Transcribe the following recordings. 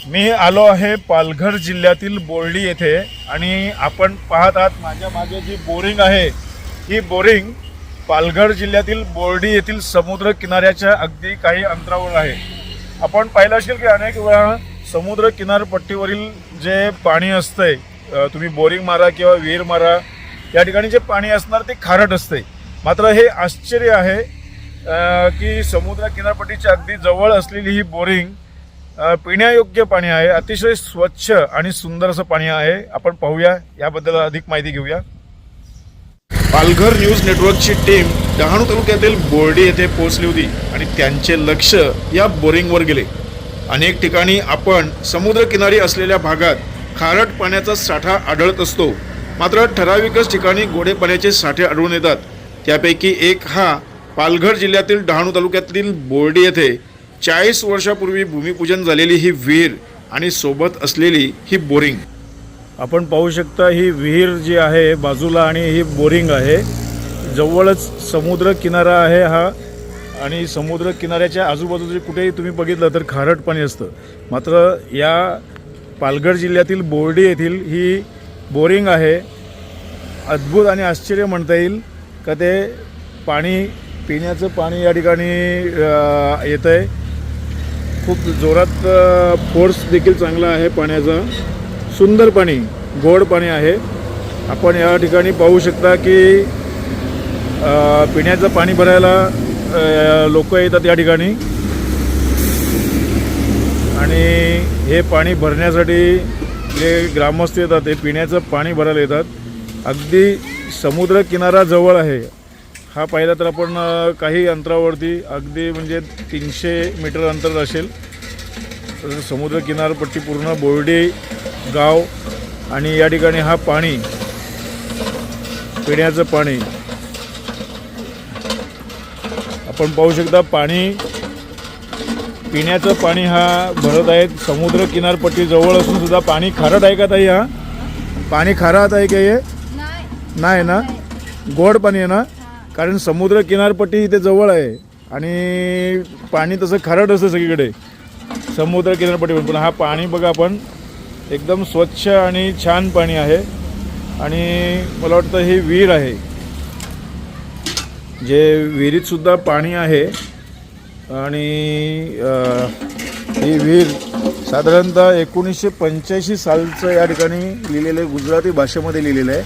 मी आलो आहे पालघर जिल्ह्यातील बोर्डी येथे आणि आपण पाहत आहात माझ्या मागे जी बोरिंग आहे ही बोरिंग पालघर जिल्ह्यातील बोर्डी येथील समुद्र किनाऱ्याच्या अगदी काही अंतरावर आहे। आपण पाहिलं असेल की अनेक वेळा समुद्र किनारपट्टीवरील जे पाणी असते, तुम्ही बोरिंग मारा किंवा विहीर मारा, या ठिकाणी जे पाणी असणार ते खारट असते। मात्र हे आश्चर्य आहे की समुद्र किनारपट्टीच्या अगदी जवळ असलेली ही बोरिंग पिण्यायोग्य पाणी आहे। अतिशय स्वच्छ आणि सुंदर असं पाणी आहे। आपण पाहूया, याबद्दल अधिक माहिती घेऊया। पालघर न्यूज नेटवर्कची टीम डहाणू तालुक्यातील बोर्डी येथे पोहोचली होती आणि त्यांचे लक्ष या बोरिंगवर गेले। अनेक ठिकाणी आपण समुद्रकिनारी असलेल्या भागात खारट पाण्याचा साठा आढळत असतो, मात्र ठराविकच ठिकाणी गोडे पाण्याचे साठे आढळून येतात। त्यापैकी एक हा पालघर जिल्ह्यातील डहाणू तालुक्यातील बोर्डी येथे 40 वर्षापूर्वी भूमिपूजन झालेली ही विहीर आणि सोबत असलेली ही बोरिंग आपण पाहू शकता। ही विहीर जी आहे बाजूला आणि ही बोरिंग आहे, जवळच समुद्र किनारा आहे हा, आणि समुद्र किनाऱ्याच्या आजूबाजूचे कुठेही तुम्ही बघितलं तर खारट पाणी असतं। मात्र या पालघर जिल्ह्यातील बोर्डी येथील ही बोरिंग आहे। अद्भुत आणि आश्चर्य म्हणता येईल का ते पाणी, पिण्याचं पाणी या ठिकाणी येतं आहे। खूप जोरात फोर्स देखील चांगला आहे पाण्याचा, सुंदर पाणी, गोड पाणी आहे। आपण या ठिकाणी पाहू शकता की पिण्याचं पाणी भरायला लोक येतात या ठिकाणी, आणि हे पाणी भरण्यासाठी जे ग्रामस्थ येतात ते पिण्याचं पाणी भरायला येतात। अगदी समुद्र किनारा जवळ आहे हा। पाहिला तर आपण काही अंतरावरती, अगदी म्हणजे 300 मीटर अंतर असेल, समुद्र किनारपट्टी पूर्ण बोर्डी गाव, आणि या ठिकाणी हा पाणी, पिण्याचं पाणी आपण पाहू शकता। पाणी, पिण्याचं पाणी हा भरत आहे समुद्र किनारपट्टी जवळ असून सुद्धा। पाणी खारट आहे का ताई? हा पाणी खारट आहे का? हे नाही ना, गोड पाणी आहे ना, कारण समुद्र किनारपट्टी इथे जवळ आहे आणि पाणी तसं खारट असतं सगळीकडे समुद्र किनारपट्टीवर। पण हा पाणी बघा आपण, एकदम स्वच्छ आणि छान पाणी आहे। आणि मला वाटतं ही विहीर आहे, जे विहिरीत सुद्धा पाणी आहे। आणि ही विहीर साधारणतः 1985 सालचं या ठिकाणी लिहिलेलं आहे, गुजराती भाषेमध्ये लिहिलेलं आहे।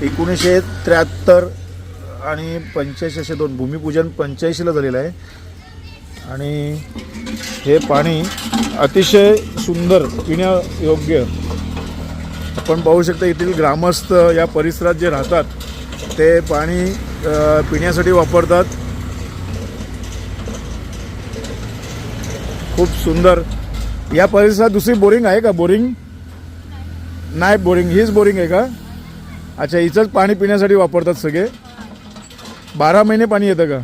1973 आणि 85 असे दोन, भूमिपूजन 85ला झालेलं आहे। आणि हे पाणी अतिशय सुंदर, पिण्यायोग्य। आपण पाहू शकता येथील ग्रामस्थ या परिसरात जे राहतात ते पाणी पिण्यासाठी वापरतात। खूप सुंदर। या परिसरात दुसरी बोरिंग आहे का? बोरिंग नाही, बोरिंग हीच बोरिंग आहे का? अच्छा, हिचंच पाणी पिण्यासाठी वापरतात सगळे। 12 महिने पाणी येतं का?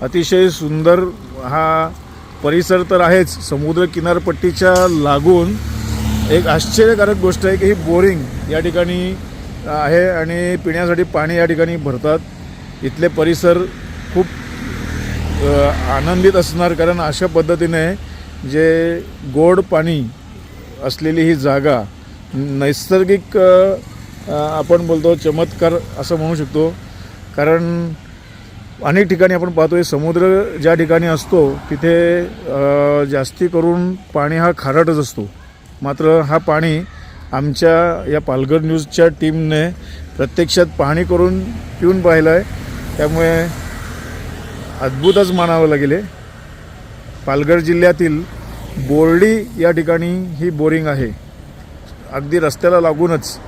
अतिशय सुंदर हा परिसर तर आहेच, समुद्र किनारपट्टीच्या लागून। एक आश्चर्यकारक गोष्ट आहे की ही बोरिंग या ठिकाणी आहे आणि पिण्यासाठी पाणी या ठिकाणी भरतात। इथले परिसर खूप आनंदित असणार, कारण अशा पद्धतीने जे गोड पाणी असलेली ही जागा, नैसर्गिक आपण बोलतो चमत्कार असं म्हणू शकतो। कारण अनेक ठिकाणी आपण पाहतोय समुद्र ज्या ठिकाणी असतो तिथे जास्ती करून पाणी हा खारटच असतो। मात्र हा पाणी आमच्या या पालघर न्यूजच्या टीमने प्रत्यक्षात पाहणी करून पिऊन पाहिलं आहे, त्यामुळे अद्भुतच मानावं लागेल। पालघर जिल्ह्यातील बोर्डी या ठिकाणी ही बोरिंग आहे, अगदी रस्त्याला लागूनच।